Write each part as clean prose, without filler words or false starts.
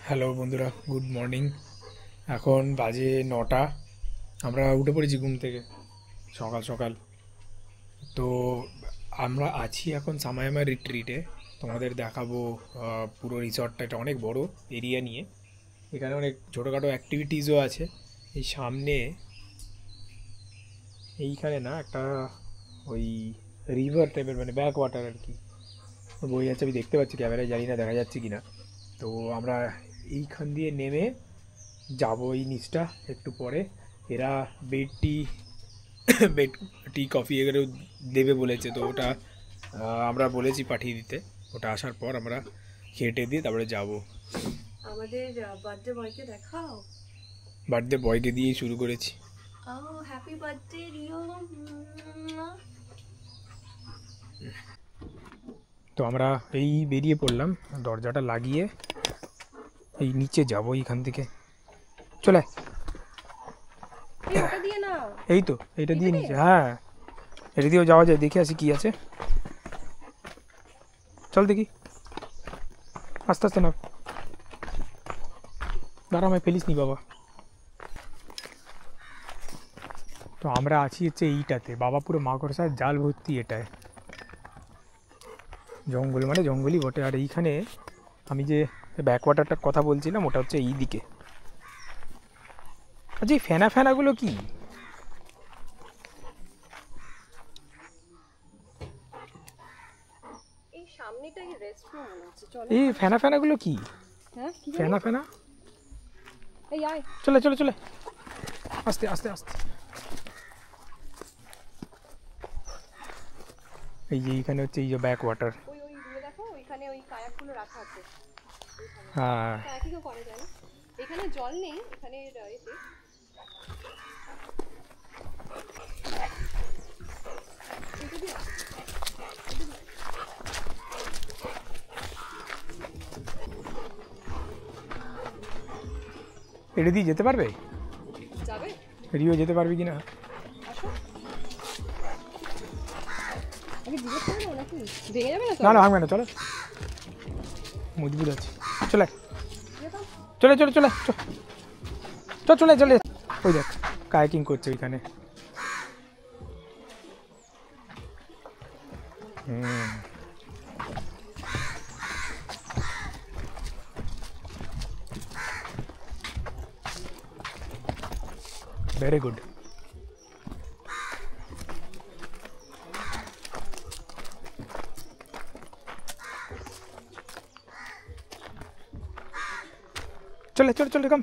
Hello বন্ধুরা, good morning. এখন বাজে 9টা। আমরা উঠে পড়েছি ঘুম থেকে সকাল সকাল। তো আমরা আছি এখন সামায়ামা রিট্রিটে। তোমাদের দেখাবো পুরো রিসর্টটা। এটা অনেক বড় এরিয়া নিয়ে। এখানে অনেক ছোটোখাটো অ্যাক্টিভিটিসও আছে। এই সামনে এইখানে না একটা ওই রিভার টাইপের, মানে ব্যাক ওয়াটার আর কি, বই আছে। আমি দেখতে পাচ্ছি ক্যামেরায়, জানি না দেখা যাচ্ছে কি না। তো আমরা এইখান দিয়ে নেমে যাবো এই নিচটা একটু পরে। এরা বেড টি বেড টি কফি এগুলো দেবে বলেছে, তো ওটা আমরা বলেছি পাঠিয়ে দিতে। ওটা আসার পর আমরা খেটে দিয়ে তারপরে যাব। আমাদের বার্থডে বয়কে দেখাও। বার্থডে বয়কে দিয়েই শুরু করেছি। Happy birthday Rio. তো আমরা এই বেরিয়ে পড়লাম, দরজাটা লাগিয়ে এই নিচে যাব এইখান থেকে। চলে ওটা দিয়ে না, এই তো এইটা দিয়ে নিচে। হ্যাঁ, এটা দিয়েও যাওয়া যায়। দেখে আসি কি আছে। চল দেখি, আস্তে আস্তে না, দাঁড়া আমায় ফেলিস নি বাবা। তো আমরা আছি হচ্ছে এইটাতে, বাবা পুরো মাকড়সার জাল ভর্তি এটায়। জঙ্গল মানে জঙ্গলই বটে। আর এইখানে আমি যে ব্যাকওয়াটারটার কথা বলছিলাম ওটা হচ্ছে এই দিকে। আচ্ছা, এই ফেনা ফেনাগুলো কি? এই সামনেটাই রেস্টরুম মনে হচ্ছে। চলো এই ফেনা ফেনাগুলো কি? হ্যাঁ কি ফেনা ফেনা। এই আয়। চলে চলে চলে, আস্তে আস্তে আস্তে। এই যে এইখানে হচ্ছে এই যে ব্যাক ওয়াটার। ওই ওই দূরে দেখো, ওইখানে ওই কায়াকগুলো রাখা আছে। হ্যাঁ, কায়াকিং করে জানো। এখানে জল নেই, এখানে এতে এটা দিয়ে যেতে পারবে? যাবে। রিও যেতে পারবে কি না? আসো, আগে জিজ্ঞেস করে নাও নাকি ভেঙে যাবে না তো। না না, ভাঙবে না, চলো, মজবুত আছে। চলে চলে চলে চলে চল চলে চলে। ওই দেখ কায়াকিং করছে ওইখানে। Very good. চলে চলে চলে কম।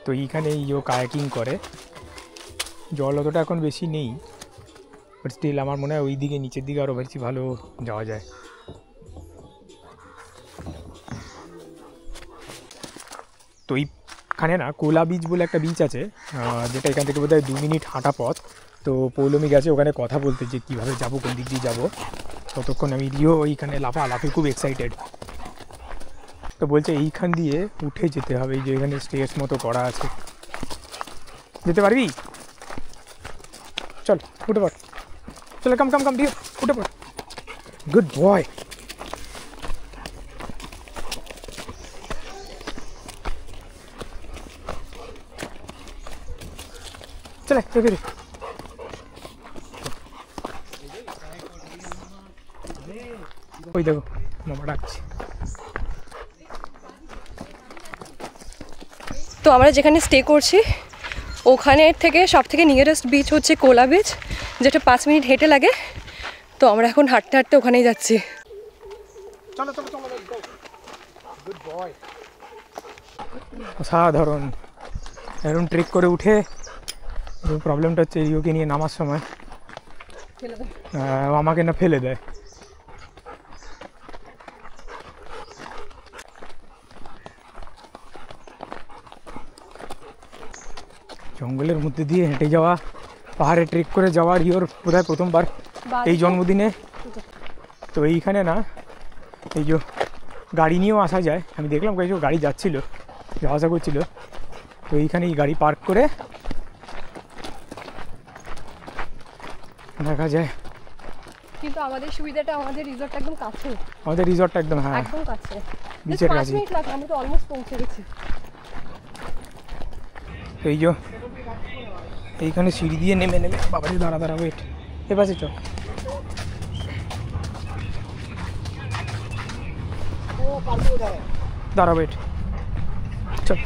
তো এইখানে এই কায়াকিং করে। জল অতটা এখন বেশি নেই, বাট স্টিল আমার মনে হয় ওই দিকে নিচের দিকে আরও বেশি ভালো যাওয়া যায়। তো এইখানে না কোলা বিচ বলে একটা বিচ আছে, যেটা এখান থেকে বোধহয় 2 মিনিট হাঁটা পথ। তো পৌলমি গেছে ওখানে কথা বলতে যে কীভাবে যাবো, কোন দিক দিয়ে যাবো। ততক্ষণ আমি রিও ওইখানে লাফালাফি খুব এক্সাইটেড। তো বলছে এইখান দিয়ে উঠে যেতে হবে, এই যে এখানে স্টেজ মতো করা আছে। যেতে পারবি? চল উঠে পড়, চলে কাম কাম কাম রিও, উঠে পড়। Good boy. চলে ফিরে। ওই দেখো মামা ডাকছে। তো আমরা যেখানে স্টে করছি ওখানের থেকে সব থেকে নিয়ারেস্ট বিচ হচ্ছে কোলা বিচ, যেটা 5 মিনিট হেঁটে লাগে। তো আমরা এখন হাঁটতে হাঁটতে ওখানেই যাচ্ছি। চলো চলো চলো, গুড বয়। অসাধারণ। এরকম ট্রেক করে উঠে প্রবলেমটা হচ্ছে রিওকে নিয়ে নামার সময় আমাকে না ফেলে দেয়। জঙ্গলের মধ্যে দিয়ে হেঁটে যাওয়া, পাহাড়ে ট্রেক করে যাওয়া রিওর বোধহয় প্রথমবার এই জন্মদিনে। তো এইখানে না এই যে গাড়ি নিয়েও আসা যায়। আমি দেখলাম কিছু গাড়ি যাচ্ছিল, যাওয়া আসা করছিল। তো এইখানে এই গাড়ি পার্ক করে দেখা যায় কিন্তু আমাদের সুবিধাটা আমাদের রিসর্টটা একদম কাছে। আমাদের রিসর্টটা একদম হ্যাঁ একদম কাছে, বিচের 5 কাছে। মিনিট লাগে, আমরা তো অলমোস্ট পৌঁছে গেছি। তো এই যে এইখানে সিঁড়ি দিয়ে নেমে নেমে বাবারে দাঁড়া ওয়েট এ পাশে চ দাঁড়া ওয়েট চল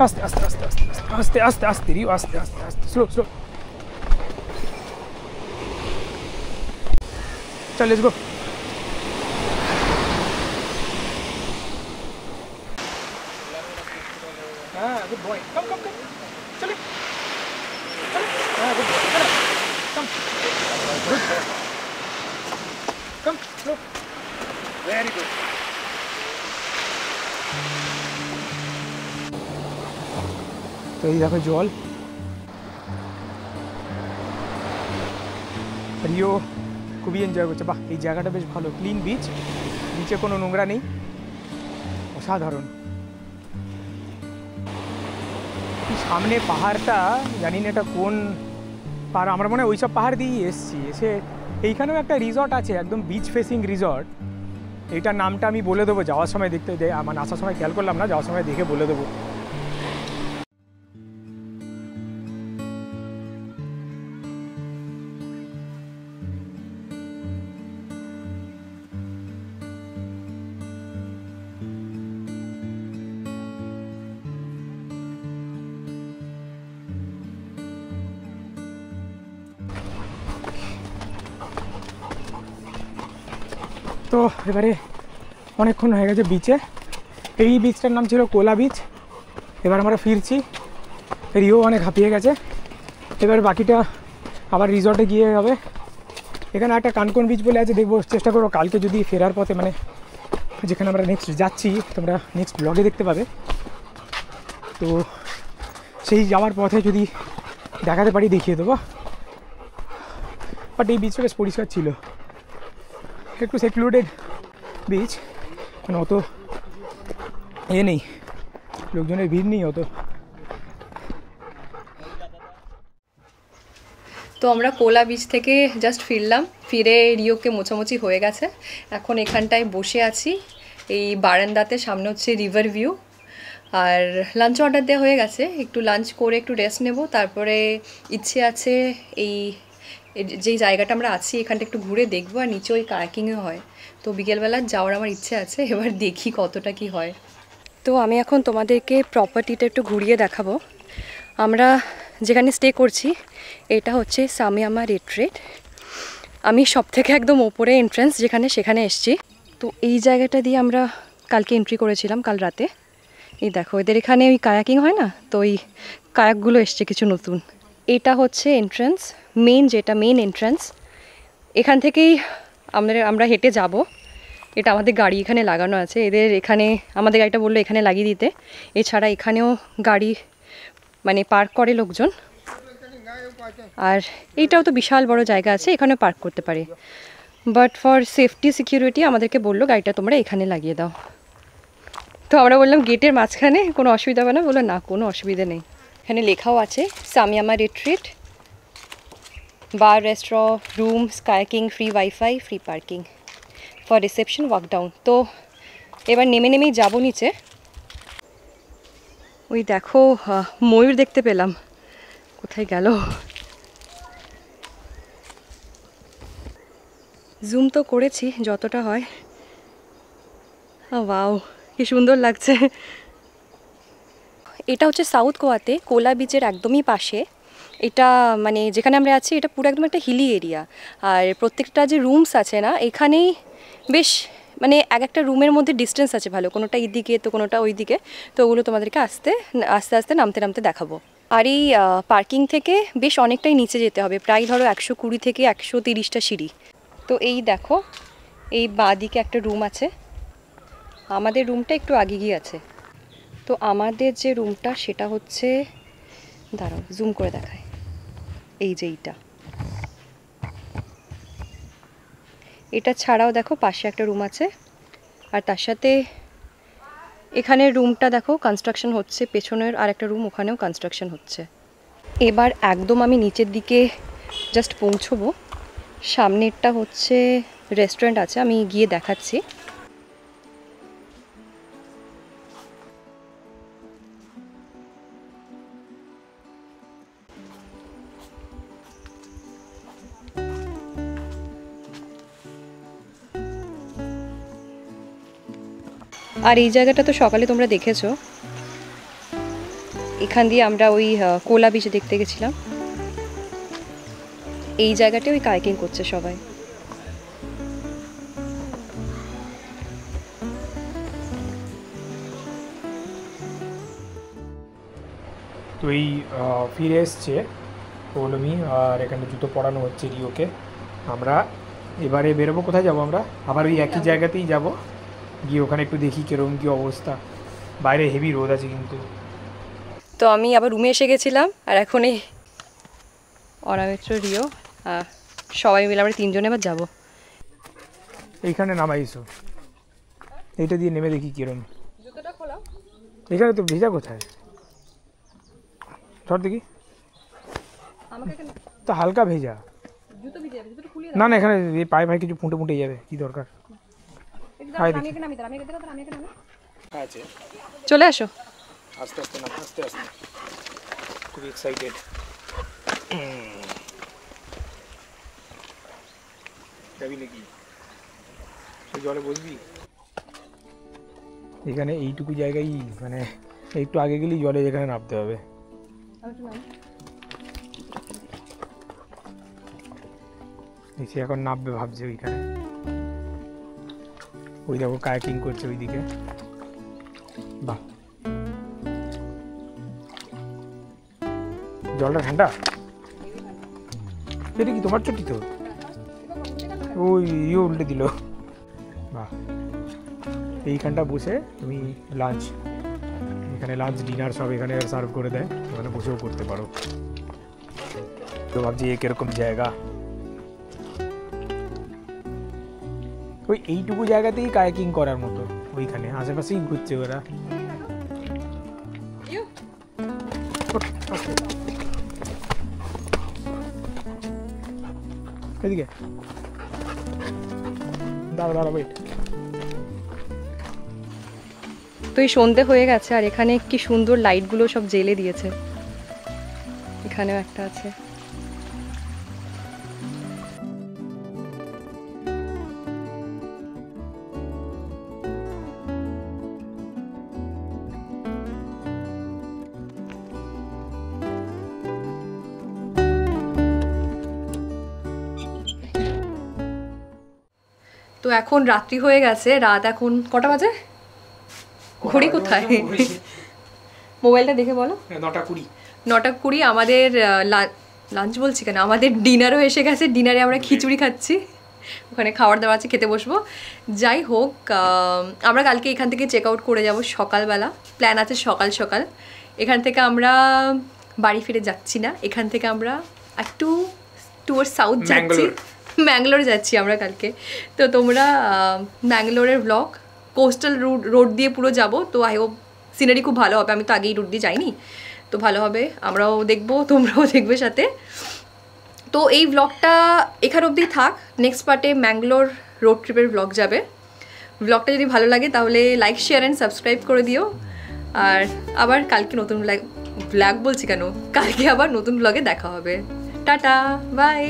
আস্তে আস্তে আস্তে আস্তে আস্তে আস্তে আস্তে রিও আস্তে আস্তে আস্তে স্লো স্লো চল লেটস গো হ্যাঁ গুড বয় কাম কাম কাম চলে হ্যাঁ গুড বয় কাম গুড কাম স্লো ভেরি গুড তো এই দেখো জল রিও খুবই এনজয় করছে বাহ এই জায়গাটা বেশ ভালো ক্লিন বিচ বিচে কোনো নোংরা নেই অসাধারণ সামনে পাহাড়টা জানি না এটা কোন পাহাড় আমরা মনে হয় ওইসব পাহাড় দিয়েই এসছি এসে এইখানেও একটা রিসর্ট আছে একদম বিচ ফেসিং রিসর্ট এইটার নামটা আমি বলে দেবো যাওয়ার সময় দেখতে মানে আসার সময় খেয়াল করলাম না যাওয়ার সময় দেখে বলে দেবো তো এবারে অনেকক্ষণ হয়ে গেছে বিচে এই বিচটার নাম ছিল কোলা বিচ এবার আমরা ফিরছি রিও অনেক হাঁপিয়ে গেছে এবার বাকিটা আবার রিসর্টে গিয়ে হবে এখানে একটা কানকন বিচ বলে আছে দেখবো চেষ্টা করবো কালকে যদি ফেরার পথে মানে যেখানে আমরা নেক্সট যাচ্ছি তোমরা নেক্সট ব্লগে দেখতে পাবে তো সেই যাওয়ার পথে যদি দেখাতে পারি দেখিয়ে দেবো বাট এই বিচটা বেশ পরিষ্কার ছিল একটু সেক্লুডেড বিচ মানে অত এ নেই লোকজনের ভিড় নেই অত তো আমরা কোলা বিচ থেকে জাস্ট ফিরলাম ফিরে রিওকে মোছামুছি হয়ে গেছে এখন এখানটায় বসে আছি এই বারান্দাতে সামনে হচ্ছে রিভার ভিউ আর লাঞ্চ অর্ডার দেওয়া হয়ে গেছে একটু লাঞ্চ করে একটু রেস্ট নেব তারপরে ইচ্ছে আছে এই যেই জায়গাটা আমরা আছি এখানটা একটু ঘুরে দেখবো আর নিচে ওই কায়াকিংও হয় তো বিকেলবেলা যাওয়ার আমার ইচ্ছে আছে এবার দেখি কতটা কি হয় তো আমি এখন তোমাদেরকে প্রপার্টিটা একটু ঘুরিয়ে দেখাবো আমরা যেখানে স্টে করছি এটা হচ্ছে সামিয়ামা রিট্রিট আমি সব থেকে একদম ওপরে এন্ট্রান্স যেখানে সেখানে এসছি তো এই জায়গাটা দিয়ে আমরা কালকে এন্ট্রি করেছিলাম কাল রাতে এই দেখো এদের এখানে ওই কায়াকিং হয় না তো ওই কায়াকগুলো এসছে কিছু নতুন এটা হচ্ছে এন্ট্রান্স যেটা মেন এন্ট্রান্স এখান থেকেই আমরা হেঁটে যাব এটা আমাদের গাড়ি এখানে লাগানো আছে এদের এখানে আমাদের গাড়িটা বললো এখানে লাগিয়ে দিতে এছাড়া এখানেও গাড়ি মানে পার্ক করে লোকজন আর এইটাও তো বিশাল বড় জায়গা আছে এখানে পার্ক করতে পারে বাট ফর সেফটি সিকিউরিটি আমাদেরকে বললো গাড়িটা তোমরা এখানে লাগিয়ে দাও তো আমরা বললাম গেটের মাঝখানে কোনো অসুবিধা হবে না বললো না কোনো অসুবিধা নেই এখানে লেখাও আছে সামিয়ামা retreat bar restaurant rooms kayaking free wifi free parking for reception walk down তো এবার নেমেই যাবো নিচে ওই দেখো ময়ূর দেখতে পেলাম কোথায় গেল জুম তো করেছি যতটা হয় ওয়াও কি সুন্দর লাগছে এটা হচ্ছে সাউথ গোয়াতে কোলা বিচের একদমই পাশে এটা মানে যেখানে আমরা আছি এটা পুরো একদম একটা হিলি এরিয়া আর প্রত্যেকটা যে রুমস আছে না এখানেই বেশ মানে এক একটা রুমের মধ্যে ডিস্টেন্স আছে ভালো কোনোটা এইদিকে তো কোনোটা ওই দিকে তো ওগুলো তোমাদেরকে আস্তে আস্তে নামতে দেখাবো আর এই পার্কিং থেকে বেশ অনেকটাই নিচে যেতে হবে প্রায় ধরো 120 থেকে 130টা সিঁড়ি তো এই দেখো এই বাঁদিকে একটা রুম আছে আমাদের রুমটা একটু আগে গিয়ে আছে তো আমাদের যে রুমটা সেটা হচ্ছে দাঁড়াও জুম করে দেখায় এই যে এটা ছাড়াও দেখো পাশে একটা রুম আছে আর তার সাথে এখানের রুমটা দেখো কনস্ট্রাকশন হচ্ছে পেছনের আর একটা রুম ওখানেও কনস্ট্রাকশন হচ্ছে এবার একদম আমি নিচের দিকে জাস্ট পৌঁছবো সামনেরটা হচ্ছে রেস্টুরেন্ট আছে, আমি গিয়ে দেখাচ্ছি। আর এই জায়গাটা তো সকালে তোমরা দেখেছো, এখান দিয়ে আমরা ওই কোলা বিচ দেখতে গেছিলাম। এই জায়গাটা ওই কাইকিং করছে সবাই। তো এই ফিরে এসছে পৌলমি, আর এখানে জুতো পরানো হচ্ছে রিওকে। আমরা এবারে বেরোবো, কোথায় যাব আমরা? আবার ওই একই জায়গাতেই যাব, গিয়ে ওখানে একটু দেখি কীরকম কী অবস্থা। বাইরে হেভি রোদ আছে কিন্তু। তো আমি আবার রুমে এসে গেছিলাম, আর এখন এই অনামিত্র, রিও, সবাই মিলে আমরা তিনজনে এবার যাবো। এইখানে নামাইছো, এইটা দিয়ে নেমে দেখি কীরকম। এখানে তো ভেজা কোথায়? ধর দেখি, তো হালকা ভেজা। না না, এখানে পায়ে পায়ে কিছু ফুটে ফুটে যাবে, কি দরকার? চলে আসো। আস্তে আস্তে না, আস্তে আস্তে, খুব এক্সাইটেড। যাবি নাকি জলে বসবি? এখানে এইটুকু জায়গায় মানে একটু আগে গেলেই জলে এখানে নামতে হবে। সে এখন নামবে ভাবছে ওইখানে। ওই দেখো কায়াকিং করছে ওইদিকে। বাহ, জলটা ঠান্ডা। এটা কি তোমার চটি? তো ওই ইয়ে উল্টে দিল। বাহ, এইখানটা বসে তুমি লাঞ্চ, এখানে লাঞ্চ ডিনার সব এখানে সার্ভ করে দেয়, ওখানে বসেও করতে পারো। তো ভাবছি এ কিরকম জায়গা। ওই এইটুকু জায়গাতেই কায়াকিং করার মতো, ওইখানে আশেপাশেই ঘুরছে ওরা। এদিকে দাঁড়া দাঁড়া, ওয়েট। তো এই সন্ধে হয়ে গেছে, আর এখানে কি সুন্দর লাইটগুলো সব জ্বেলে দিয়েছে। এখানেও একটা আছে। তো এখন রাত্রি হয়ে গেছে, রাত এখন কটা বাজে? ঘড়ি কোথায়? মোবাইলটা দেখে বলো। 9:20। 9:20। আমাদের লাঞ্চ বলছি কেন, আমাদের ডিনারও এসে গেছে। ডিনারে আমরা খিচুড়ি খাচ্ছি, ওখানে খাবার দাবার আছে, খেতে বসবো। যাই হোক, আমরা কালকে এখান থেকে চেক আউট করে যাব সকালবেলা। প্ল্যান আছে সকাল সকাল। এখান থেকে আমরা বাড়ি ফিরে যাচ্ছি না, এখান থেকে আমরা একটু টুয়ার্ড সাউথ যাচ্ছি, ম্যাঙ্গালোর যাচ্ছি আমরা কালকে। তো তোমরা ম্যাঙ্গালোরের ব্লগ কোস্টাল রোড দিয়ে পুরো যাব। তো আই হোপ সিনারি খুব ভালো হবে, আমি তো আগেই রুট দিয়ে যাইনি, তো ভালো হবে, আমরাও দেখবো, তোমরাও দেখবে সাথে। তো এই ব্লগটা এখান অবধি থাক। নেক্সট পার্টে ম্যাঙ্গালোর রোড ট্রিপের ব্লগ যাবে। ব্লগটা যদি ভালো লাগে তাহলে লাইক, শেয়ার অ্যান্ড সাবস্ক্রাইব করে দিও। আর আবার কালকে নতুন ব্লগ বলছি কেন, কালকে আবার নতুন ব্লগে দেখা হবে। Tata, by.